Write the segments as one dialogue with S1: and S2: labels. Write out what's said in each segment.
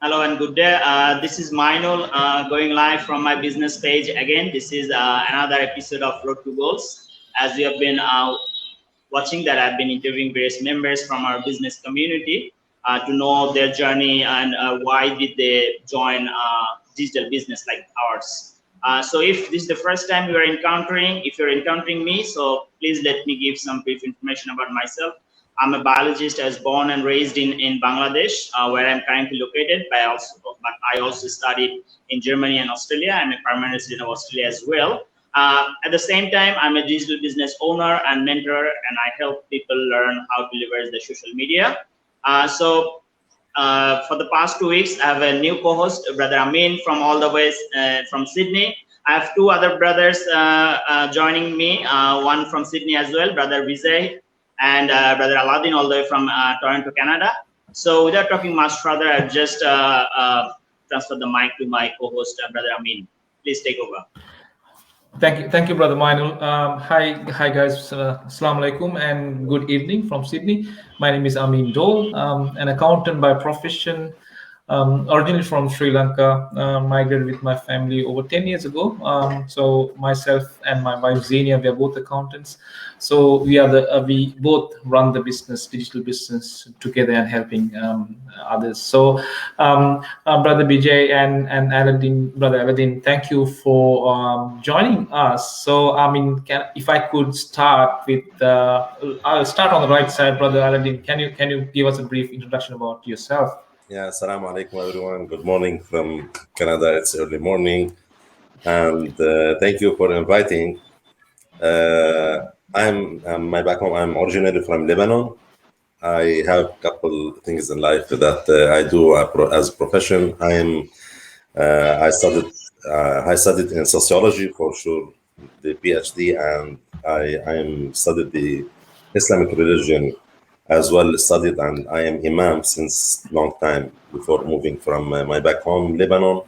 S1: Hello and good day. This is Mainul going live from my business page again. This is another episode of Road to Goals. As you have been watching that, I've been interviewing various members from our business community to know their journey and why did they join digital business like ours. So if this is the first time if you're encountering me, so please let me give some brief information about myself. I'm a biologist. I was born and raised in Bangladesh, where I'm currently located. But I also studied in Germany and Australia. I'm a permanent resident of Australia as well. At the same time, I'm a digital business owner and mentor, and I help people learn how to leverage the social media. For the past 2 weeks, I have a new co-host, Brother Amin, from all the way from Sydney. I have two other brothers joining me, one from Sydney as well, Brother Vijay, and Brother Aladdin, all the way from Toronto, Canada. So without talking much further, I'll just transfer the mic to my co-host, Brother Amin. Please take over.
S2: Thank you, Brother Mainul. Hi guys. Assalamu alaikum and good evening from Sydney. My name is Amin Dole, an accountant by profession, originally from Sri Lanka. Migrated with my family over 10 years ago. So myself and my wife Zenia, we are both accountants. So we both run the digital business together and helping others. So Brother BJ and Aladdin, Brother Aladdin, thank you for joining us. So if I could start with, I'll start on the right side, Brother Aladdin. Can you give us a brief introduction about yourself?
S3: Yeah, assalamu alaikum everyone. Good morning from Canada. It's early morning, and thank you for inviting. I'm my background. I'm originally from Lebanon. I have a couple things in life that I do as a profession. I studied in sociology for sure, the PhD, and I studied the Islamic religion as well studied, and I am Imam since long time before moving from my back home, Lebanon.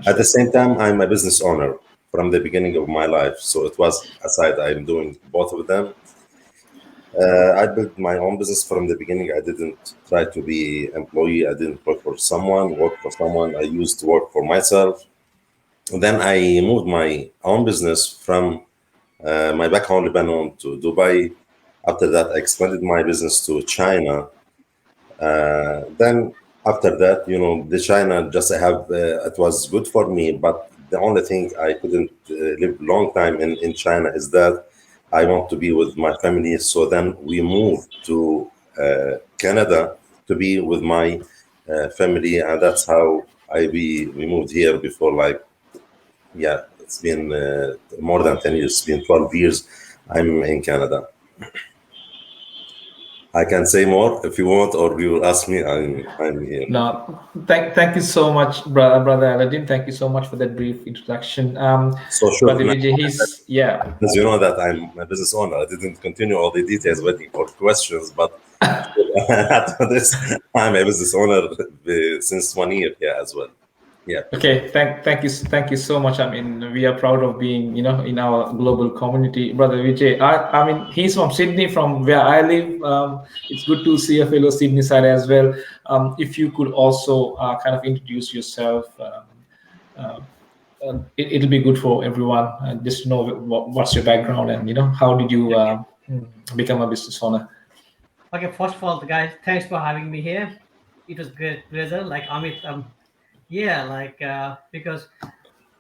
S3: At the same time, I'm a business owner from the beginning of my life. So it was aside, I'm doing both of them. I built my own business from the beginning. I didn't try to be employee. I didn't work for someone. I used to work for myself. And then I moved my own business from my back home, Lebanon, to Dubai. After that, I expanded my business to China. Then after that, the China it was good for me, but the only thing I couldn't live long time in China is that I want to be with my family. So then we moved to Canada to be with my family, and that's how we moved here before. It's been more than 10 years. It's been 12 years. I'm in Canada. I can say more if you want, or you will ask me. I'm here.
S2: No, thank you so much, brother Aladdin. Thank you so much for that brief introduction.
S3: So sure.
S2: Brother Vijay, yeah.
S3: As you know that I'm a business owner. I didn't continue all the details waiting for questions, but after this, I'm a business owner since 1 year as well. Yeah.
S2: Okay. Thank you so much. We are proud of being, in our global community. Brother Vijay, he's from Sydney, from where I live. It's good to see a fellow Sydney side as well. If you could also kind of introduce yourself, it'll be good for everyone just to know what's your background and how did you become a business owner.
S4: Okay. First of all, guys, thanks for having me here. It was great pleasure. Like Amit. Because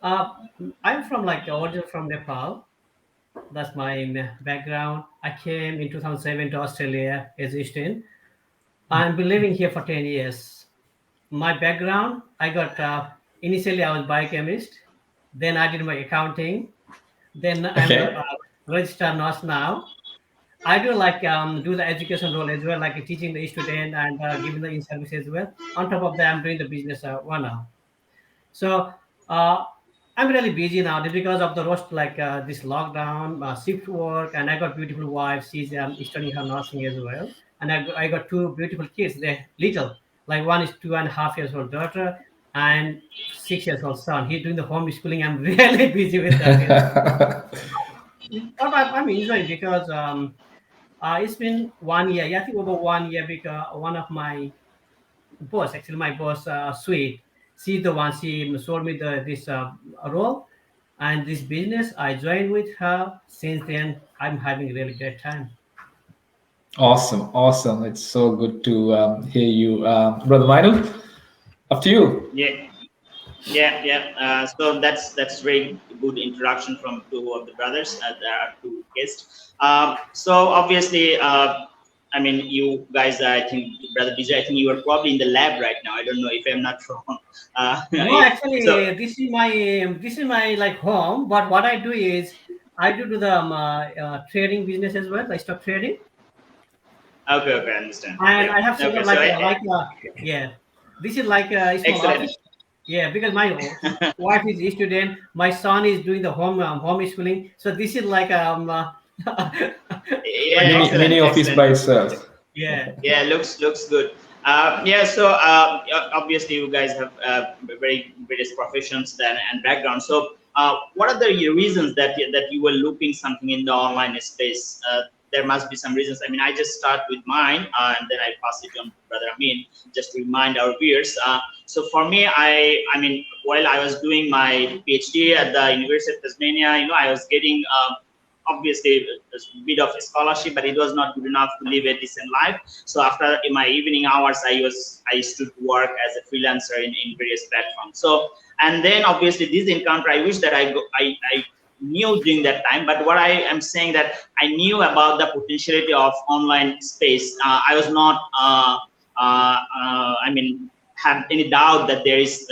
S4: I'm from originally from Nepal. That's my background. I came in 2007 to Australia as a student. I've been living here for 10 years. My background, I got initially I was biochemist. Then I did my accounting. Then I'm a registered nurse now. I do do the education role as well, like teaching the student and giving the in-service as well. On top of that, I'm doing the business one now. So I'm really busy now because of the rush, this lockdown, shift work, and I got beautiful wife. She's studying her nursing as well, and I got two beautiful kids. They're little, like one is 2.5 years old daughter and 6 years old son. He's doing the homeschooling. I'm really busy with that. But I'm enjoying because it's been 1 year. I think over 1 year because one of my boss, actually my boss, Sweet. She's the one. She showed me this role and this business. I joined with her. Since then, I'm having a really great time.
S2: Awesome, awesome. It's so good to hear you, Brother Minor. Up to you.
S1: Yeah. Yeah. So that's very good introduction from two of the brothers. There are two guests. So obviously, I mean, you guys, I think, Brother Vijay, I think you are probably in the lab right now. I don't know if I'm not wrong.
S4: No,
S1: So
S4: actually, this is my like home. But what I do is I do the trading business as well, like stock trading,
S1: okay, I understand.
S4: and
S1: Yeah.
S4: I have set
S1: Okay.
S4: up
S1: So
S4: yeah. This is like a small
S1: excellent.
S4: office. Yeah, because my wife is a student, my son is doing the homeschooling. So this is like like
S1: Yeah,
S4: office.
S2: Mini office
S1: excellent.
S2: by itself.
S4: Yeah.
S1: Yeah, looks good. Yeah, so obviously you guys have very various professions then and background. So what are the reasons that you were looking something in the online space? There must be some reasons. I mean, I just start with mine and then I pass it on to Brother Amin just to remind our viewers. So for me, I mean, while I was doing my PhD at the University of Tasmania, I was getting obviously a bit of a scholarship, but it was not good enough to live a decent life. So after in my evening hours, I used to work as a freelancer in various platforms. So and then obviously this encounter, I wish that I knew during that time. But what I am saying that I knew about the potentiality of online space. I was not I mean have any doubt that there is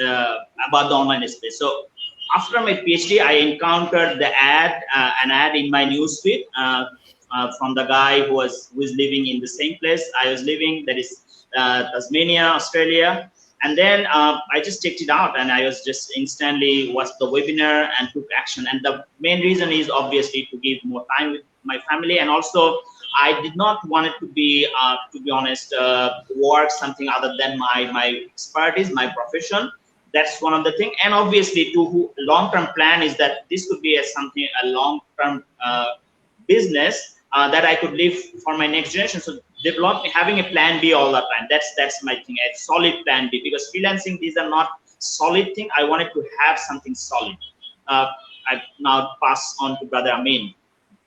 S1: about the online space. So after my PhD, I encountered an ad in my newsfeed from the guy who is living in the same place I was living, that is Tasmania, Australia. And then I just checked it out, and I was just instantly watched the webinar and took action. And the main reason is obviously to give more time with my family, and also I did not want it to be honest, work something other than my expertise, my profession. That's one of the thing. And obviously to long-term plan is that this could be a long-term business that I could live for my next generation. So having a plan B all the time, that's my thing, a solid plan B, because freelancing, these are not solid thing. I wanted to have something solid. I now pass on to Brother Amin.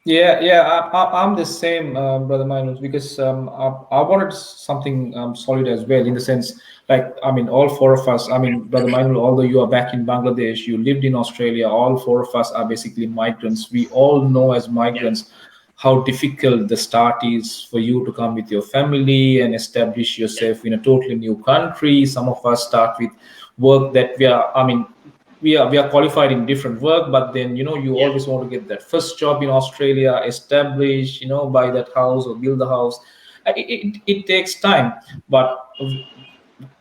S2: Yeah. I'm the same, Brother Minus, because I wanted something solid as well, in the sense, like, I mean, all four of us, I mean, Brother Minus, although you are back in Bangladesh, you lived in Australia, all four of us are basically migrants. We all know as migrants how difficult the start is for you to come with your family and establish yourself in a totally new country. Some of us start with work that we are qualified in different work, but then you always want to get that first job in Australia, establish, buy that house or build the house. It takes time, but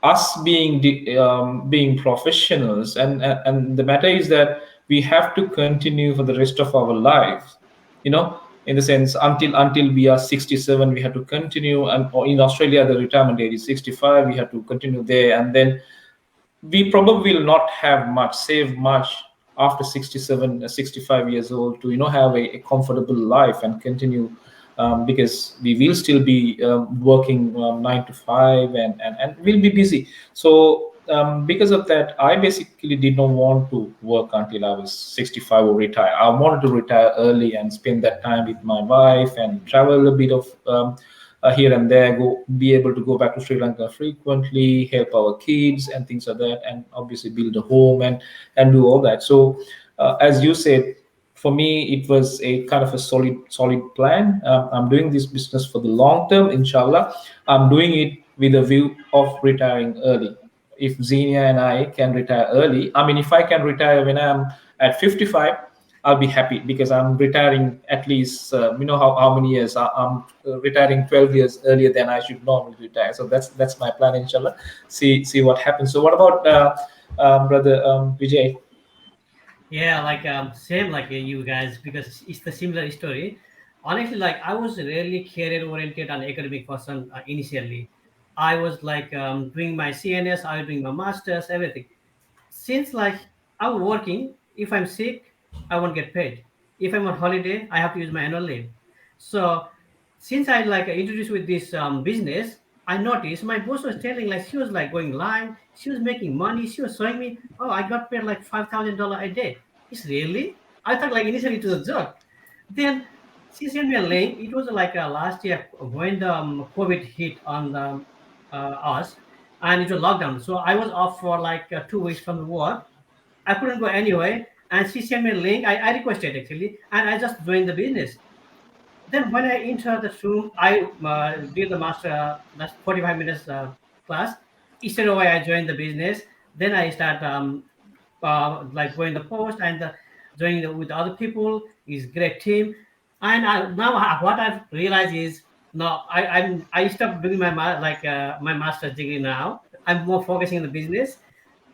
S2: us being professionals, and the matter is that we have to continue for the rest of our lives, in the sense, until we are 67 we have to continue. And or in Australia the retirement age is 65, we have to continue there, and then we probably will not have save much after 67 65 years old to have a comfortable life and continue, because we will still be working 9 to 5, and we'll be busy. So because of that, I basically did not want to work until I was 65 or retire. I wanted to retire early and spend that time with my wife and travel a bit of here and there, be able to go back to Sri Lanka frequently, help our kids and things like that, and obviously build a home and do all that. So as you said, for me it was a kind of a solid plan. I'm doing this business for the long term, inshallah. I'm doing it with a view of retiring early. If Xenia and I can retire early, I mean, if I can retire when I'm at 55, I'll be happy, because I'm retiring at least, how many years? I'm retiring 12 years earlier than I should normally retire. So that's my plan, inshallah. See what happens. So what about Brother Vijay?
S4: Yeah, like same like you guys, because it's the similar story. Honestly, like I was really career oriented and academic person initially. I was like doing my CNS, I was doing my masters, everything. Since like I'm working, if I'm sick, I won't get paid. If I'm on holiday, I have to use my annual leave. So since I like introduced with this business, I noticed my boss was telling, like, she was like going live, she was making money, she was showing me, oh, I got paid like $5,000 a day. It's really? I thought like initially it was a joke. Then she sent me a link. It was like last year when the COVID hit on us, and it was lockdown. So I was off for like 2 weeks from the work. I couldn't go anywhere, and she sent me a link. I requested actually, and I just joined the business. Then when I entered the room, I did the master, that's 45 minutes class. Instead of I joined the business, then I start like going the post and joining with other people. Is great team. And what I've realized is no, I stopped doing my master's degree now. I'm more focusing on the business.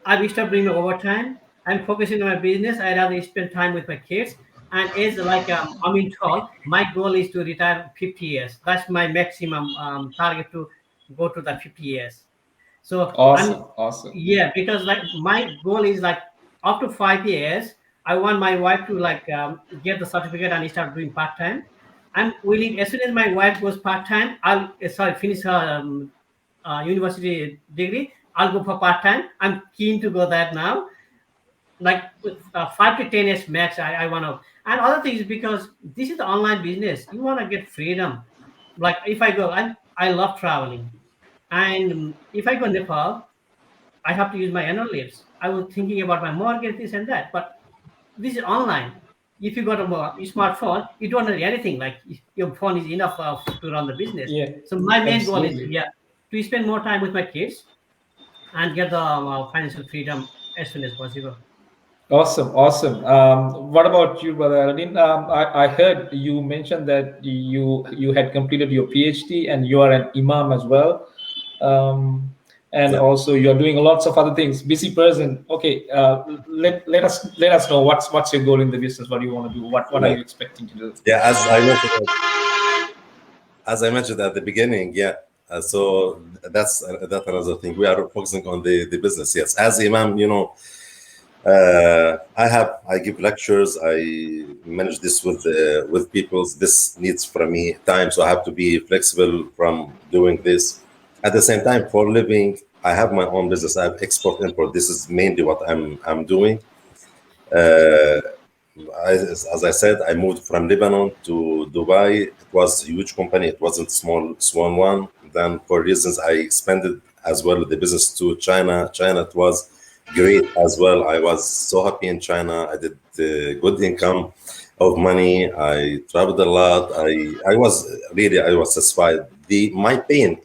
S4: I've stopped doing my overtime. I'm focusing on my business. I rather spend time with my kids. And as like I'm in told, my goal is to retire 50 years. That's my maximum target to go to the 50 years. So I'm,
S2: Awesome, awesome.
S4: yeah, because like my goal is like up to 5 years. I want my wife to like get the certificate and start doing part time. I'm willing as soon as my wife goes part time. I'll finish her university degree. I'll go for part time. I'm keen to go that now. Like with 5 to 10 years max, I want to. And other things because this is the online business. You want to get freedom. Like if I go, I love traveling, and if I go Nepal, I have to use my annual leaves. I was thinking about my mortgage, this and that, but this is online. If you got a smartphone, you don't need anything. Like your phone is enough to run the business.
S2: Yeah,
S4: So my main goal is
S2: absolutely.
S4: to spend more time with my kids and get the financial freedom as soon as possible.
S2: Awesome, awesome. What about you, Brother Aladdin? I heard you mentioned that you had completed your PhD and you are an imam as well, and
S3: Yeah.
S2: also you are doing lots of other things. Busy person. Okay, let us know what's your goal in the business. What do you want to do? What are
S3: Yeah.
S2: you expecting to do?
S3: Yeah, as I mentioned at the beginning, yeah. So that's another thing. We are focusing on the business. Yes, as imam, I give lectures. I manage this with people. This needs from me time, so I have to be flexible from doing this. At the same time, for living, I have my own business. I have export import. This is mainly what I'm doing. As I said, I moved from Lebanon to Dubai. It was a huge company. It wasn't small one. Then for reasons I expanded as well the business to China. China, it was great as well. I was so happy in China. I did good income of money. I traveled a lot. I was satisfied. My pain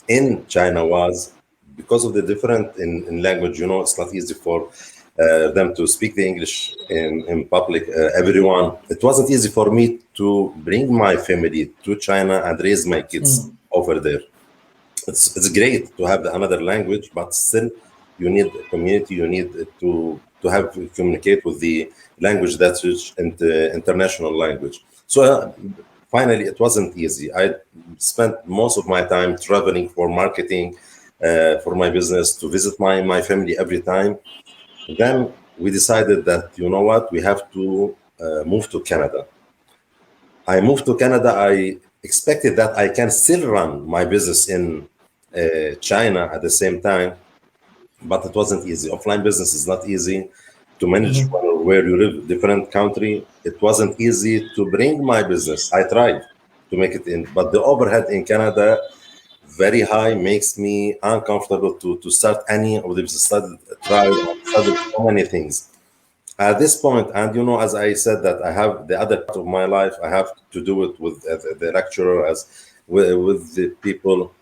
S3: in China was because of the different in language. It's not easy for them to speak the English in public. Everyone, it wasn't easy for me to bring my family to China and raise my kids over there. It's great to have another language, but still you need a community. You need to have communicate with the language that's international language. So finally, it wasn't easy. I spent most of my time traveling for marketing, for my business, to visit my family every time. Then we decided that, you know what, we have to move to Canada. I moved to Canada. I expected that I can still run my business in China at the same time, but it wasn't easy. Offline business is not easy to manage where you live, different country. It wasn't easy to bring my business. I tried to make it in, but the overhead in Canada very high, makes me uncomfortable to start any of the business. Tried so many things at this point. And as I said, that I have the other part of my life, I have to do it with the lecturer, as with the people.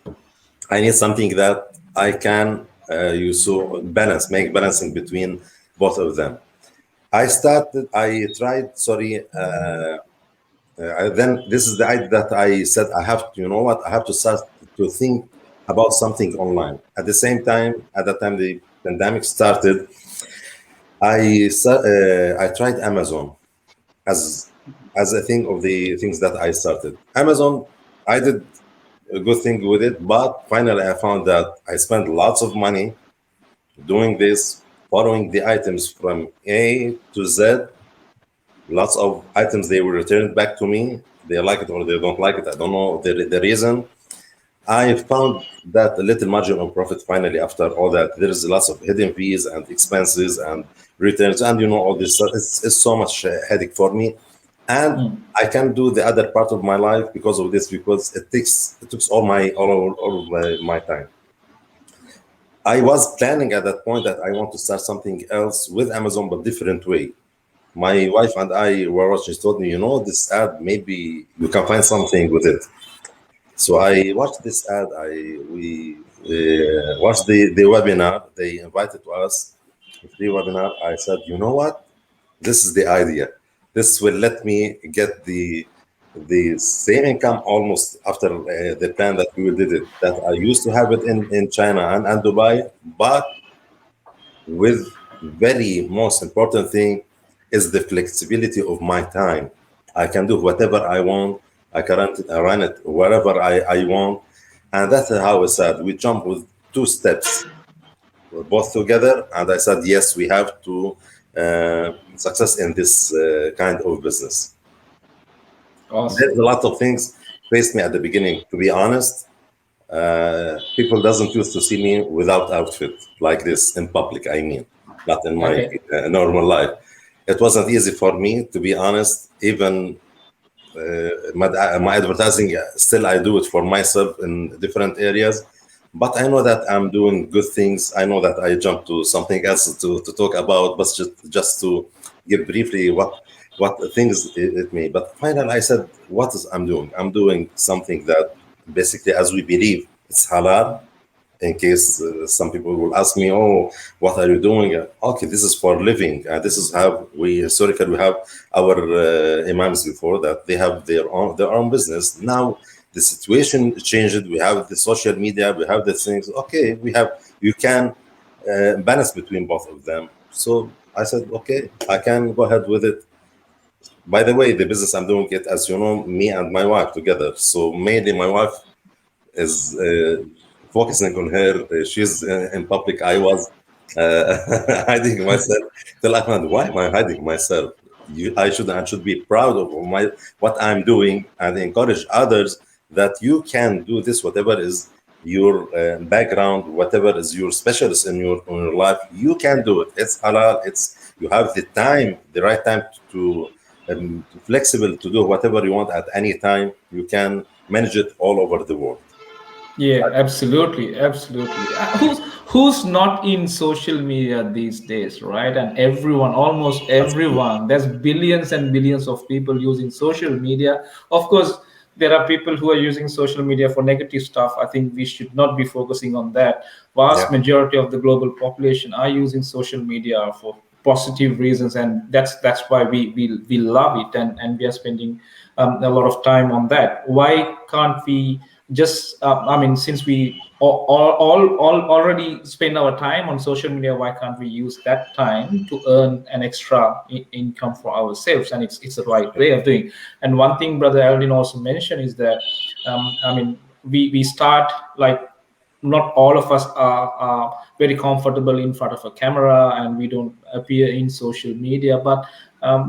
S3: I need something that I can make balancing between both of them. I tried, sorry, then this is the idea that I said I have to, I have to start to think about something online. At the same time, at the time the pandemic started, I tried Amazon as a thing of the things that I started. Amazon, I did a good thing with it, but finally I found that I spent lots of money doing this, following the items from A to Z. Lots of items, they were returned back to me. They like it or they don't like it. I don't know the reason. I found that a little margin of profit finally after all that. There is lots of hidden fees and expenses and returns, and all this stuff. It's so much headache for me, and I can do the other part of my life because of this, because it takes all my time. I was planning at that point that I want to start something else with Amazon, but different way. My wife and I were watching. She told me, this ad, maybe you can find something with it. So I watched this ad. We watched the webinar. They invited to us the free webinar. I said, you know what? This is the idea. This will let me get the same income almost after the plan that we did it. That I used to have it in China and Dubai, but with very most important thing is the flexibility of my time. I can do whatever I want. I can run it wherever I want. And that's how I said, we jump with 2 steps, both together. And I said, yes, we have to success in this kind of business.
S2: Awesome.
S3: There's a lot of things faced me at the beginning, to be honest. People doesn't used to see me without outfit like this in public. I mean, not in my normal life. It wasn't easy for me, to be honest. Even my advertising, still I do it for myself in different areas. But I know that I'm doing good things. I know that I jumped to something else to talk about, but just to give briefly what things it may. But finally, I said, what is I'm doing? I'm doing something that basically, as we believe, it's halal. In case some people will ask me, oh, what are you doing? Okay, this is for living. This is how we historically have our imams before that. They have their own business. Now the situation changed. We have the social media. We have the things. Okay, you can balance between both of them. So I said, okay, I can go ahead with it. By the way, the business I'm doing it, as you know, me and my wife together. So mainly my wife is focusing on her. She's in public. I was hiding myself. Tell Ahmed, why am I hiding myself? I should be proud of what I'm doing and encourage others that you can do this, whatever is your background, whatever is your specialist in your life, you can do it. It's halal. You have the right time to flexible to do whatever you want at any time. You can manage it all over the world.
S2: Yeah, absolutely. Who's not in social media these days, right? And everyone, almost everyone, there's billions and billions of people using social media. Of course, there are people who are using social media for negative stuff. I think we should not be focusing on that. Vast majority of the global population are using social media for positive reasons, and that's why we love it, and we are spending a lot of time on that. Why can't we just since we all already spend our time on social media, why can't we use that time to earn an extra income for ourselves? And it's the right way of doing. And one thing Brother Aldin also mentioned is that we start, like, not all of us are very comfortable in front of a camera, and we don't appear in social media, but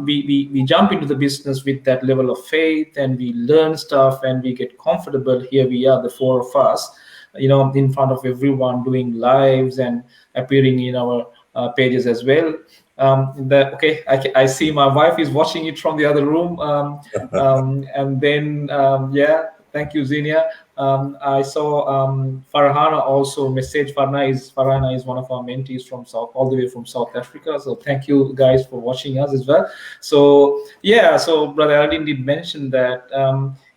S2: we jump into the business with that level of faith, and we learn stuff, and we get comfortable. Here we are, the 4 of us, in front of everyone, doing lives and appearing in our pages as well. I see my wife is watching it from the other room, and then thank you, Zinia. I saw Farhana also message. Farhana is one of our mentees from all the way from South Africa. So thank you guys for watching us as well. So Brother Aldin did mention that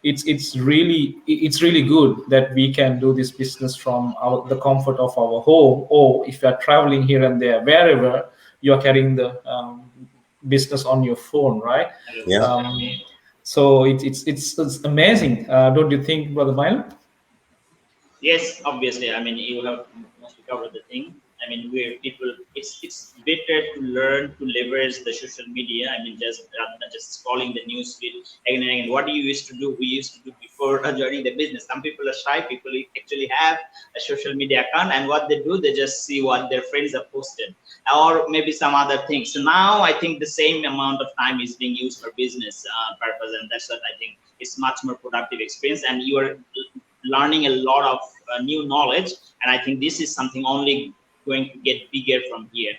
S2: it's really good that we can do this business from the comfort of our home, or if you are traveling here and there, wherever you are carrying the business on your phone, right? So it's amazing, don't you think, Brother Milo?
S1: Yes, obviously. I mean, you have mostly covered the thing. I mean, it's better to learn to leverage the social media. I mean, rather than just scrolling the news feed again and again. What we used to do before joining the business. Some people are shy. People actually have a social media account, and what they do, they just see what their friends have posted, or maybe some other things. So now I think the same amount of time is being used for business purpose, and that's what I think is much more productive experience. And you are learning a lot of new knowledge, and I think this is something only going to get bigger from here,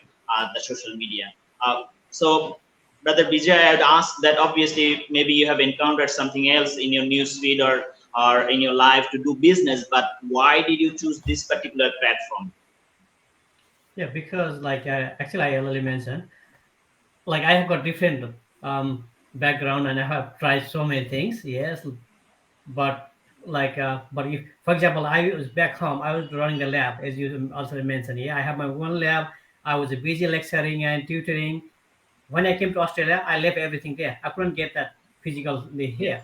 S1: the social media. So Brother Vijay, I had asked that obviously maybe you have encountered something else in your news feed or in your life to do business, but why did you choose this particular platform?
S4: Yeah, because like actually I already mentioned, like I have got different background and I have tried so many things. Yes, but but if, for example, I was back home, I was running the lab as you also mentioned. Yeah, I have my one lab. I was busy lecturing and tutoring. When I came to Australia, I left everything there. I couldn't get that physically here.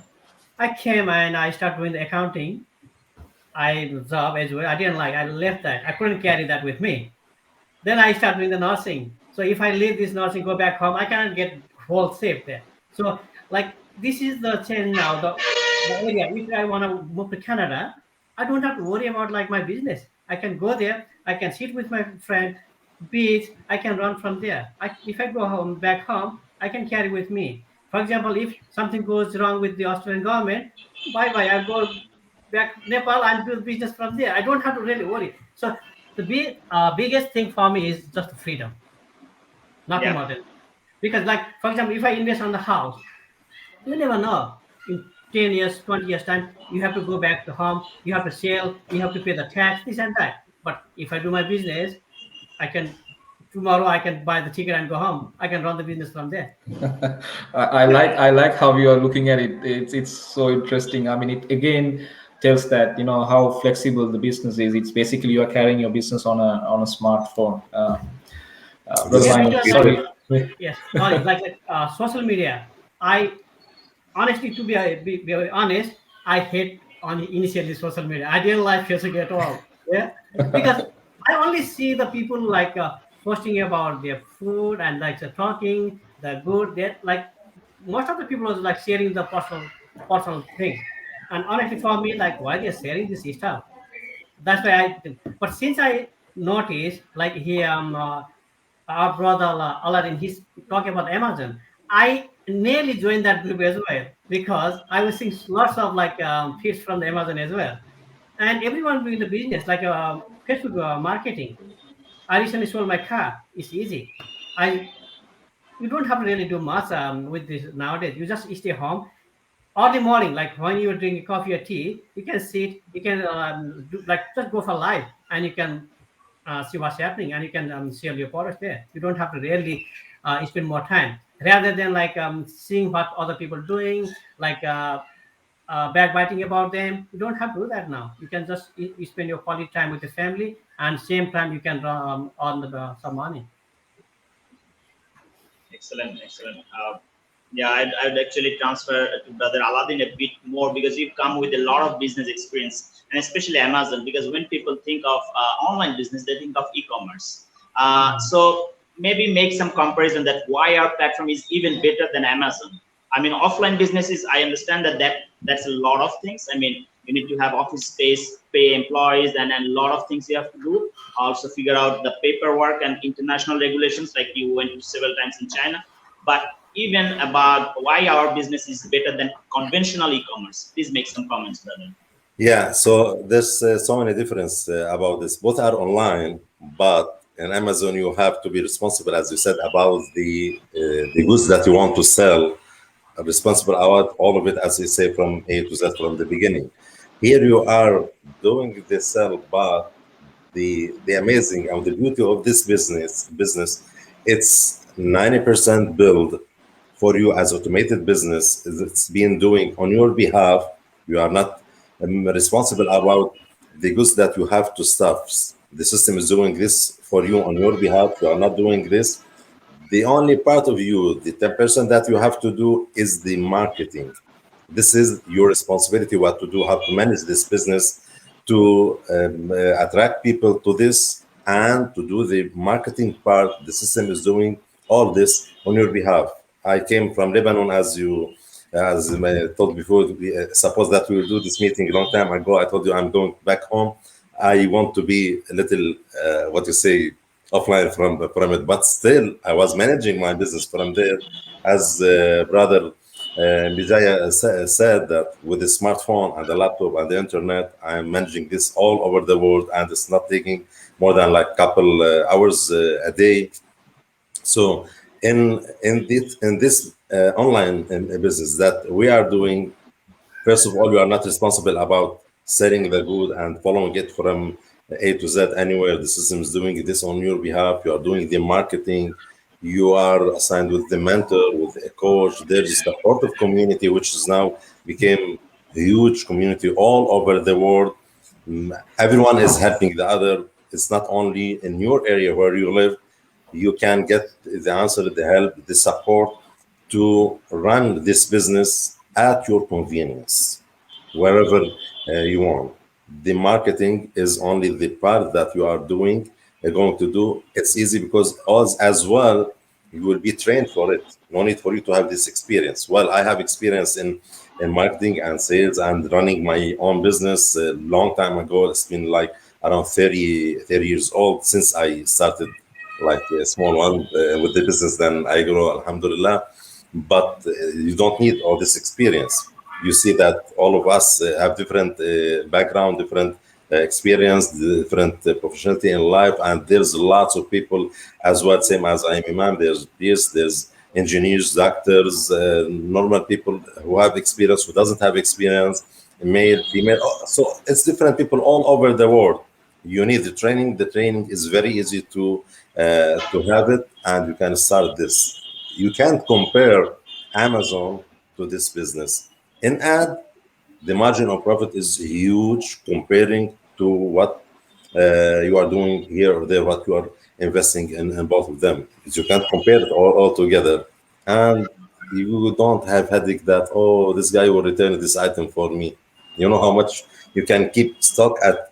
S4: I came and I started doing the accounting. I job as well. I didn't like. I left that. I couldn't carry that with me. Then I start doing the nursing. So if I leave this nursing, go back home, I cannot get whole safe there. So like this is the change now. The area. If I want to move to Canada, I don't have to worry about like my business. I can go there. I can sit with my friend, beach. I can run from there. If I go home back home, I can carry with me. For example, if something goes wrong with the Australian government, bye bye. I go back Nepal and do business from there. I don't have to really worry. So the biggest thing for me is just freedom, nothing
S1: Yeah.
S4: more than because like for example, if I invest on the house, you never know. In 10 years, 20 years time, you have to go back to home. You have to sell. You have to pay the tax, this and that. But if I do my business, I can tomorrow I can buy the ticket and go home. I can run the business from there.
S2: I like how you are looking at it. It's so interesting. I mean, it again tells that how flexible the business is. It's basically you are carrying your business on a smartphone. Brother
S3: This
S4: Yeah,
S3: is
S2: Minor,
S4: because like
S2: sorry.
S4: yes, sorry, social media. I honestly, to be very honest, I hate on initially social media. I didn't like Facebook at all. Yeah, because I only see the people like posting about their food and like talking the good. That like most of the people was like sharing the personal things. And honestly, for me, like why they're sharing this stuff? That's why I. But since I noticed, like he our brother Aladdin, he's talking about Amazon. I nearly joined that group as well because I was seeing lots of like feeds from the Amazon as well, and everyone doing the business like Facebook marketing. I recently sold my car. It's easy. I You don't have to really do much with this nowadays. You just stay home early morning, like when you're drinking coffee or tea, you can sit, you can like just go for live, and you can see what's happening, and you can sell your products there. You don't have to really spend more time rather than like seeing what other people doing, like backbiting about them. You don't have to do that now. You can just you spend your quality time with the family, and same time you can earn some money.
S1: Excellent, excellent. Yeah, I'd actually transfer to Brother Aladdin a bit more because you've come with a lot of business experience, and especially Amazon. Because when people think of online business, they think of e-commerce. So maybe make some comparison that why our platform is even better than Amazon. I mean, offline businesses, I understand that's a lot of things. I mean, you need to have office space, pay employees, and a lot of things you have to do. Also figure out the paperwork and international regulations, like you went to several times in China. But even about why our business is better than conventional e-commerce, please make some comments, brother.
S3: Yeah, so there's so many difference about this. Both are online, but in Amazon you have to be responsible, as you said, about the goods that you want to sell. Responsible about all of it, as you say, from A to Z from the beginning. Here you are doing the sell, but the amazing and the beauty of this business, it's 90% built for you as automated business. It's being doing on your behalf. You are not responsible about the goods that you have to stuff. The system is doing this for you on your behalf. You are not doing this. The only part of you, the 10% that you have to do, is the marketing. This is your responsibility, what to do, how to manage this business, to attract people to this, and to do the marketing part. The system is doing all this on your behalf. I came from Lebanon, as I told before. Suppose that we will do this meeting a long time ago. I told you I'm going back home. I want to be a little, what you say, offline from it, but still I was managing my business from there. As brother Bijaya said that with the smartphone and the laptop and the internet, I'm managing this all over the world, and it's not taking more than like couple hours a day. So in this online business that we are doing, first of all, you are not responsible about selling the good and following it from A to Z anywhere. The system is doing this on your behalf. You are doing the marketing. You are assigned with the mentor, with a coach. There is a supportive community, which is now became a huge community all over the world. Everyone is helping the other. It's not only in your area where you live. You can get the answer, the help, the support to run this business at your convenience, wherever you want. The marketing is only the part that you are doing, going to do. It's easy because as well, you will be trained for it. No need for you to have this experience. Well, I have experience in marketing and sales and running my own business a long time ago. It's been like around 30 years old since I started like a small one with the business. Then I grow, alhamdulillah. But you don't need all this experience. You see that all of us have different background, different experience, different professionality in life, and there's lots of people as well, same as I am imam. There's peers, there's engineers, doctors, normal people who have experience, who doesn't have experience, male, female. So it's different people all over the world. You need the training. The training is very easy to have it, and you can start this. You can't compare Amazon to this business. In ad, the margin of profit is huge comparing to what you are doing here or there, what you are investing in both of them. You can't compare it all together. And you don't have headache that, oh, this guy will return this item for me. You know how much you can keep stock at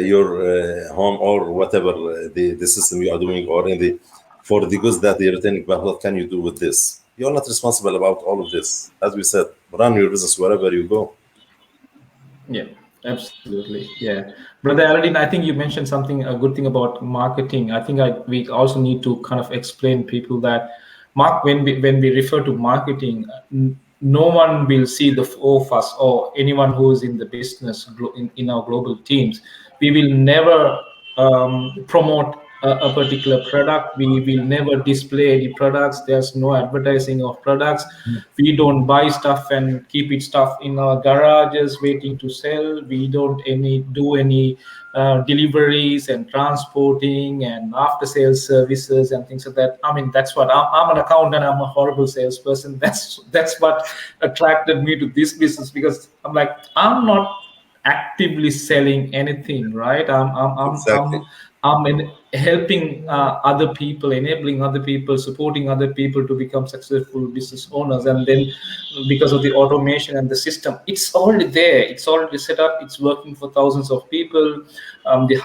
S3: your home or whatever the system you are doing, or in the for the goods that they're returning. But what can you do with this? You're not responsible about all of this. As we said, run your business wherever you go.
S2: Yeah, absolutely. Yeah, Brother Aladdin, I think you mentioned something, a good thing about marketing. I think we also need to kind of explain people that when we refer to marketing, no one will see the four of us or anyone who is in the business in our global teams. We will never promote a particular product. We will never display any products. There's no advertising of products. We don't buy stuff and keep it stuff in our garages waiting to sell. We don't do any deliveries and transporting and after sales services and things like that. I mean, that's what I'm an accountant. I'm a horrible salesperson. That's what attracted me to this business, because I'm not actively selling anything, right?
S3: Exactly.
S2: I'm helping other people, enabling other people, supporting other people to become successful business owners. And then because of the automation and the system, it's already there. It's already set up. It's working for thousands of people. The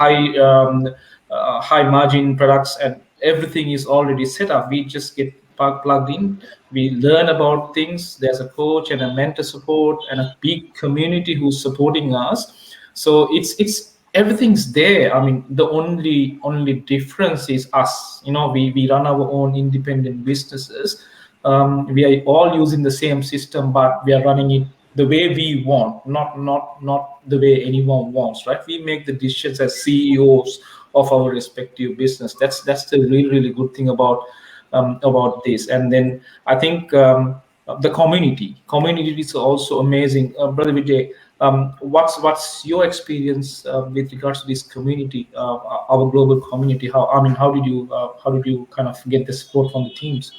S2: high margin products and everything is already set up. We just get plugged in. We learn about things. There's a coach and a mentor support and a big community who's supporting us. So it's everything's there. I mean, the only difference is us. We run our own independent businesses. We are all using the same system, but we are running it the way we want, not the way anyone wants, right? We make the decisions as CEOs of our respective business. That's the really good thing about this. And then I think the community is also amazing. Brother Vijay, what's your experience with regards to this community, our global community? How did you kind of get the support from the teams?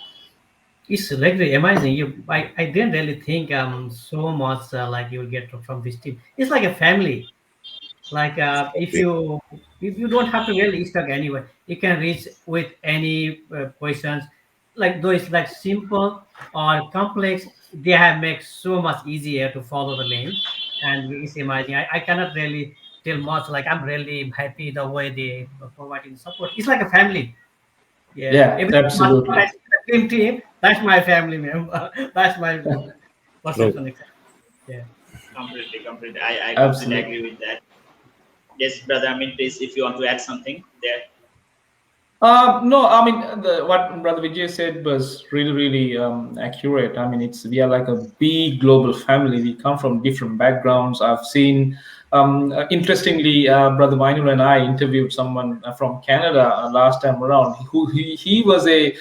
S4: It's really amazing. I didn't really think so much like you'll get from this team. It's like a family. Like if you don't have to really stuck anywhere, you can reach with any questions. Like though it's like simple or complex, they have make so much easier to follow the lane. And it's amazing. I cannot really tell much. Like I'm really happy the way they are providing support. It's like a family. Yeah,
S2: Yeah,
S4: every
S2: absolutely.
S4: team, that's my family member. That's my
S3: True.
S4: perception. Exactly. Yeah.
S1: Completely. I completely
S2: Absolutely.
S1: agree with that. Yes, brother. I mean, please, if you want to add something there.
S2: No, I mean what Brother Vijay said was really, really accurate. I mean, we are like a big global family. We come from different backgrounds. I've seen, interestingly, Brother Mainul and I interviewed someone from Canada last time around. He was a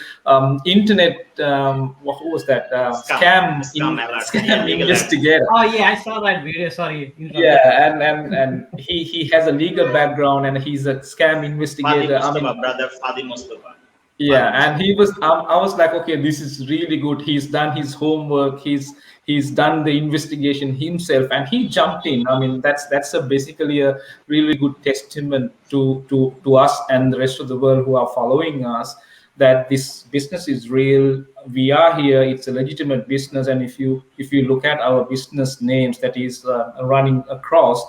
S2: internet who was that
S1: scam alert,
S2: scam
S1: legal alert.
S2: investigator.
S4: Oh yeah, I saw that video. Sorry.
S2: Yeah, and he has a legal background and he's a scam investigator. I mean,
S1: Brother Fadi Mustafa.
S2: yeah, and he was. I was like, okay, this is really good. He's done his homework. He's done the investigation himself, and he jumped in. I mean, that's basically a really good testament to us and the rest of the world who are following us, that this business is real. We are here. It's a legitimate business, and if you look at our business names that is running across,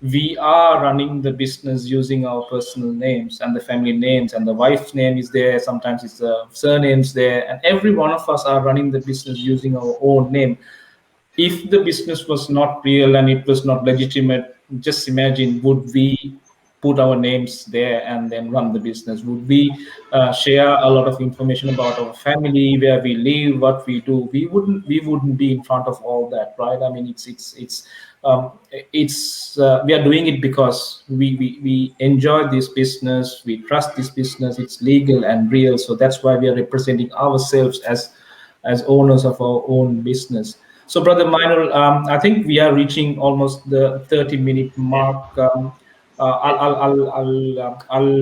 S2: we are running the business using our personal names and the family names, and the wife's name is there. Sometimes it's surnames there, and every one of us are running the business using our own name. If the business was not real and it was not legitimate, just imagine, would we put our names there and then run the business? Would we share a lot of information about our family, where we live, what we do? We wouldn't be in front of all that, right? I mean, we are doing it because we enjoy this business, we trust this business, it's legal and real. So that's why we are representing ourselves as owners of our own business. So, Brother Mainul, I think we are reaching almost the 30-minute mark. I'll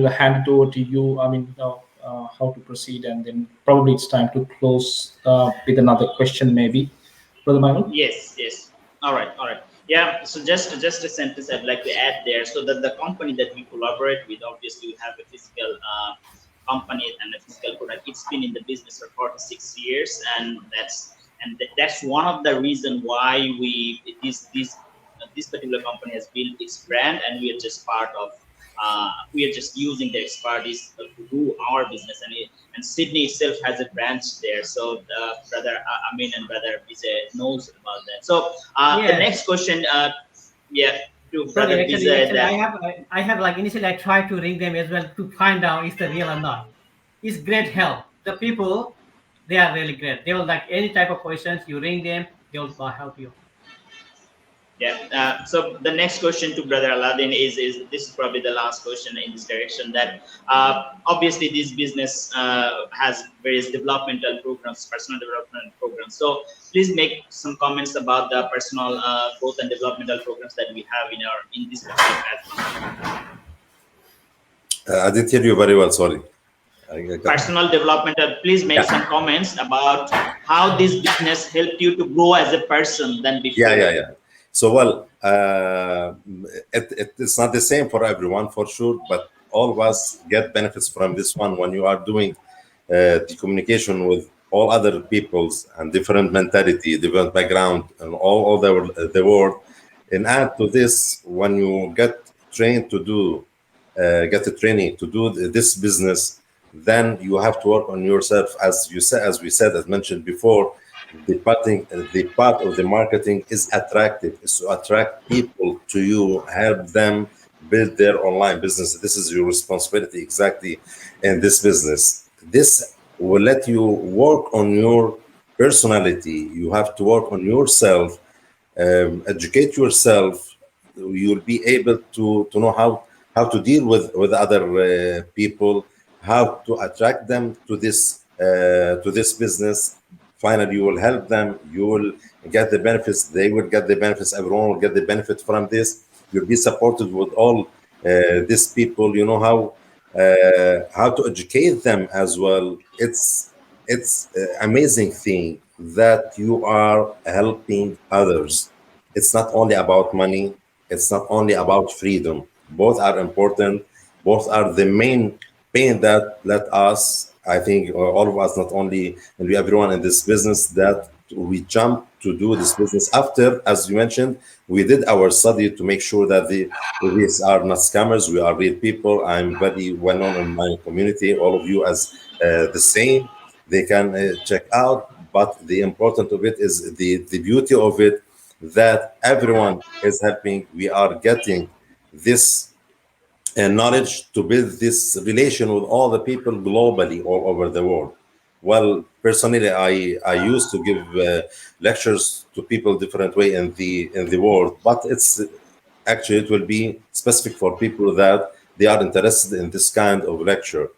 S2: hand it over to you. I mean, how to proceed, and then probably it's time to close with another question, maybe. Brother Mainul?
S1: Yes. All right. Yeah. So just a sentence I'd like to add there. So that the company that we collaborate with, obviously, we have a physical company and a physical product. It's been in the business for 46 years, and that's one of the reasons why this particular company has built its brand, and we are just part of. We are just using the expertise to do our business, and Sydney itself has a branch there. So Brother Amin and Brother Vijay knows about that. So the next question, to Brother Vijay.
S4: I have like initially I tried to ring them as well to find out is the real or not. It's great help. The people, they are really great. They will like any type of questions you ring them, they will help you.
S1: Yeah. So the next question to Brother Aladdin is this is probably the last question in this direction. That obviously this business has various developmental programs, personal development programs. So please make some comments about the personal growth and developmental programs that we have in this particular platform.
S3: I didn't hear you very well. Sorry.
S1: Personal developmental. Please make some comments about how this business helped you to grow as a person than before.
S3: Yeah. So, well, it's not the same for everyone, for sure, but all of us get benefits from this one when you are doing the communication with all other peoples and different mentality, different background, and all over the world. And add to this, when you get trained to do, get the training to do this business, then you have to work on yourself, as we said, as mentioned before. The part of the marketing is attractive, is to attract people to you, help them build their online business. This is your responsibility exactly in this business. This will let you work on your personality. You have to work on yourself, educate yourself. You'll be able to know how to deal with other people, how to attract them to this business. Finally, you will help them. You will get the benefits. They will get the benefits. Everyone will get the benefit from this. You'll be supported with all these people. You know how to educate them as well. It's amazing thing that you are helping others. It's not only about money. It's not only about freedom. Both are important. Both are the main pain that let us, I think, all of us, not only everyone in this business, that we jump to do this business after, as you mentioned, we did our study to make sure that these are not scammers. We are real people. I'm very well known in my community. All of you as the same. They can check out. But the important of it is the beauty of it, that everyone is helping. We are getting this and knowledge to build this relation with all the people globally all over the world. Well, personally, I used to give lectures to people different way in the world, but it's actually it will be specific for people that they are interested in this kind of lecture.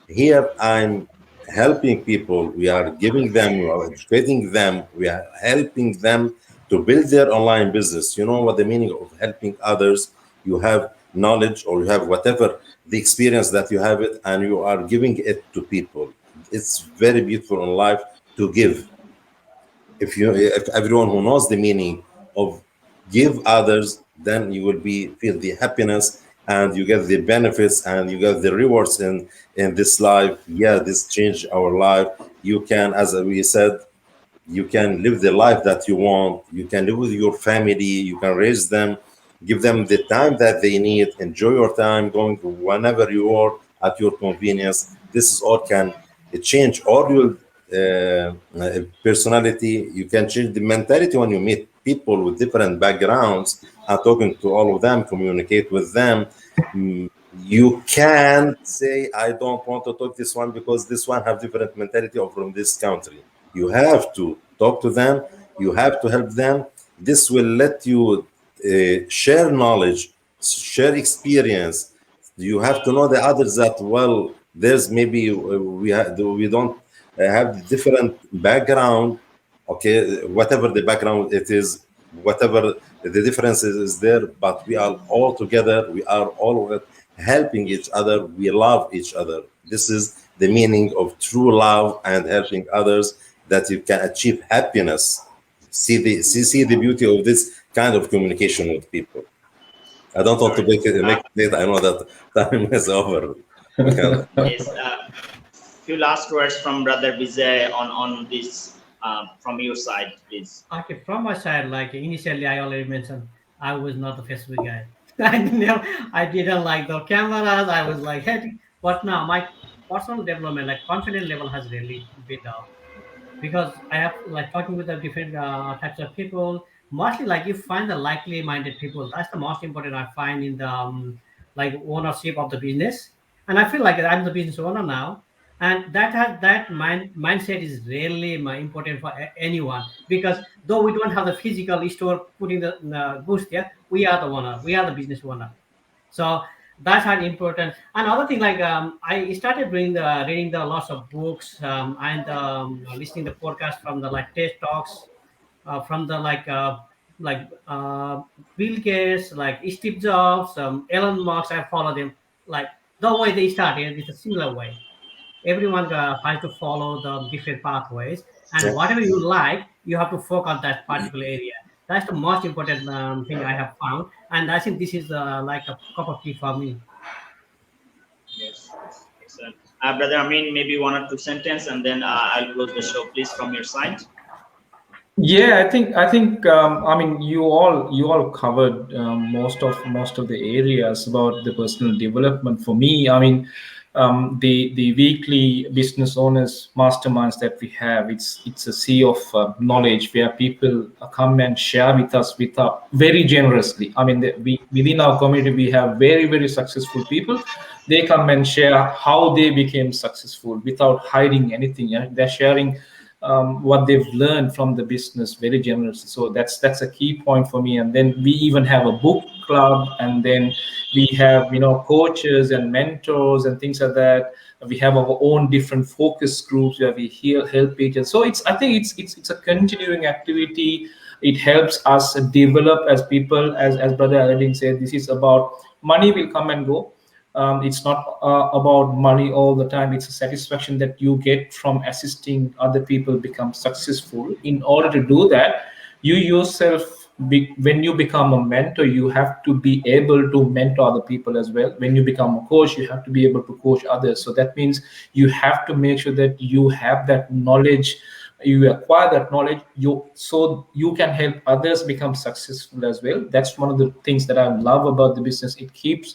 S3: Here I'm helping people. We are giving them, we are educating them, we are helping them to build their online business. You know what the meaning of helping others? You have knowledge or you have whatever the experience that you have it, and you are giving it to people. It's very beautiful in life to give. If everyone who knows the meaning of give others, then you will be feel the happiness and you get the benefits and you get the rewards in this life. Yeah, this changed our life. You can, as we said, you can live the life that you want. You can live with your family. You can raise them, give them the time that they need. Enjoy your time, going to whenever you are at your convenience. This is all can change all your personality. You can change the mentality when you meet people with different backgrounds and talking to all of them, communicate with them. You can't say I don't want to talk this one because this one have different mentality or from this country. You have to talk to them. You have to help them. This will let you share knowledge, share experience. You have to know the others that well. There's maybe we don't have different background. Okay, whatever the background it is, whatever the difference is there, but we are all together. We are all helping each other. We love each other. This is the meaning of true love and helping others, that you can achieve happiness. See the beauty of this kind of communication with people. I don't want to make it late. I know that time is over.
S1: Yes. Few last words from Brother Vijay on this from your side, please.
S4: Okay, from my side, like initially I already mentioned, I was not a Facebook guy. I didn't like the cameras. I was like, hey, but now my personal development, like confidence level, has really been up because I have like talking with the different types of people. Mostly, like you find the likely-minded people. That's the most important I find in the like ownership of the business. And I feel like I'm the business owner now, and that mindset is really important for anyone because though we don't have the physical store putting the goods there, we are the owner. We are the business owner. So that's how important. Another thing, like I started doing the reading the lots of books and listening the podcast from the like TED talks from the like Bill Gates, like Steve Jobs, Elon Musk. I follow them like the way they started is a similar way. Everyone has to follow the different pathways, and
S3: Yeah.
S4: whatever you like, you have to focus on that particular area. That's the most important thing I have found, and I think this is like a cup of tea for me.
S1: Yes, yes, excellent. Brother Amin, maybe one or two sentences, and then I'll close the show, please, from your side.
S2: Yeah, I think I mean you all covered most of the areas about the personal development. For me, I mean the weekly business owners masterminds that we have, it's a sea of knowledge where people come and share with us very generously. I mean we within our community we have very successful people. They come and share how they became successful without hiding anything. Yeah? They're sharing what they've learned from the business very generously. So that's a key point for me. And then we even have a book club, and then we have coaches and mentors and things like that. We have our own different focus groups where we help each other. So I think it's a continuing activity. It helps us develop as people, as Brother Aladdin said. This is about money will come and go. It's not about money all the time. It's a satisfaction that you get from assisting other people become successful. In order to do that, you yourself, when you become a mentor, you have to be able to mentor other people as well. When you become a coach, you have to be able to coach others. So that means you have to make sure that you have that knowledge, you acquire that knowledge, so you can help others become successful as well. That's one of the things that I love about the business.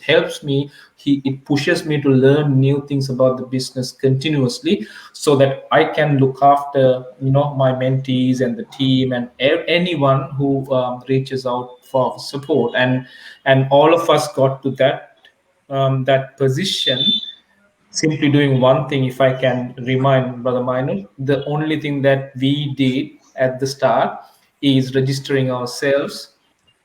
S2: Helps me, it pushes me to learn new things about the business continuously, so that I can look after my mentees and the team and anyone who reaches out for support. And all of us got to that that position, simply doing one thing, if I can remind Brother Minor, the only thing that we did at the start is registering ourselves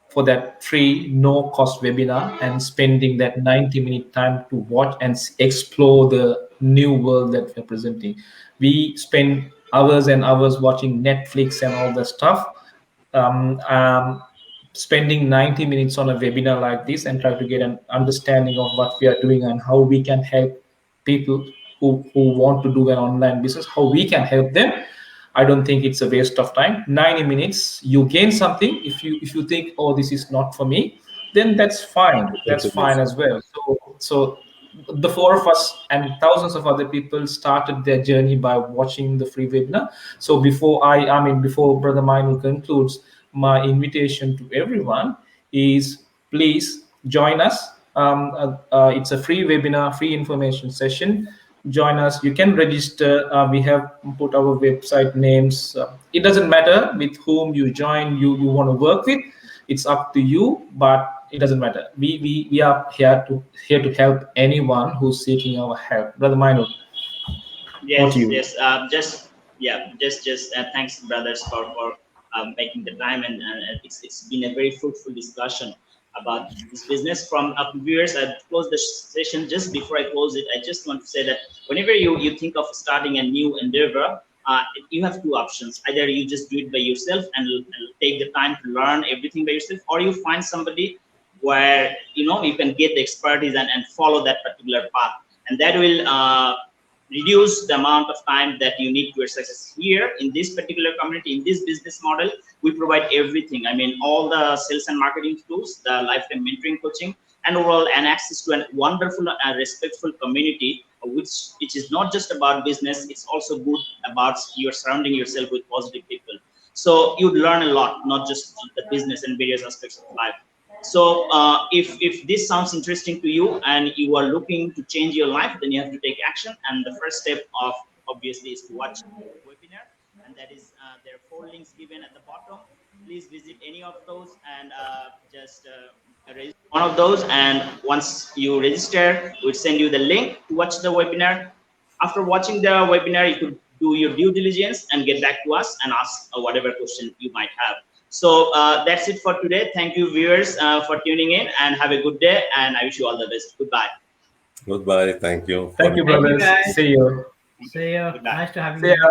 S2: for that free no-cost webinar and spending that 90-minute time to watch and explore the new world that we're presenting. We spend hours and hours watching Netflix and all the stuff. Spending 90 minutes on a webinar like this and try to get an understanding of what we are doing and how we can help people who want to do an online business, how we can help them. I don't think it's a waste of time. 90 minutes, you gain something. If you think, oh, this is not for me, then that's fine. That's fine as well. So the four of us and thousands of other people started their journey by watching the free webinar. So before before Brother Minor concludes, my invitation to everyone is please join us. It's a free webinar, free information session. Join us. You can register. We have put our website names. It doesn't matter with whom you join, you want to work with. It's up to you, but it doesn't matter. We are here to help anyone who's seeking our help. Brother Minor.
S1: Yes, yes. Just thanks, brothers, for making the time, and it's been a very fruitful discussion about this business. From viewers, I close the session. Just before I close it, I just want to say that whenever you think of starting a new endeavor, you have two options. Either you just do it by yourself and take the time to learn everything by yourself, or you find somebody where you can get the expertise and follow that particular path, and that will reduce the amount of time that you need to your success. Here in this particular community, in this business model, we provide everything. I mean, all the sales and marketing tools, the lifetime mentoring coaching, and overall and access to a wonderful and respectful community, which is not just about business, it's also good about you surrounding yourself with positive people. So you'd learn a lot, not just the business and various aspects of life. So if this sounds interesting to you and you are looking to change your life, then you have to take action. And the first step obviously is to watch the webinar, and that is there are 4 links given at the bottom. Please visit any of those and just register one of those. And once you register, we'll send you the link to watch the webinar. After watching the webinar, you could do your due diligence and get back to us and ask whatever question you might have. So that's it for today. Thank you, viewers, for tuning in, and have a good day. And I wish you all the best. Goodbye.
S3: Goodbye. Thank you.
S2: Thank you, brothers.
S4: Thank you, guys.
S2: See you.
S4: See you.
S1: Goodbye.
S4: Nice to have you.
S2: See ya.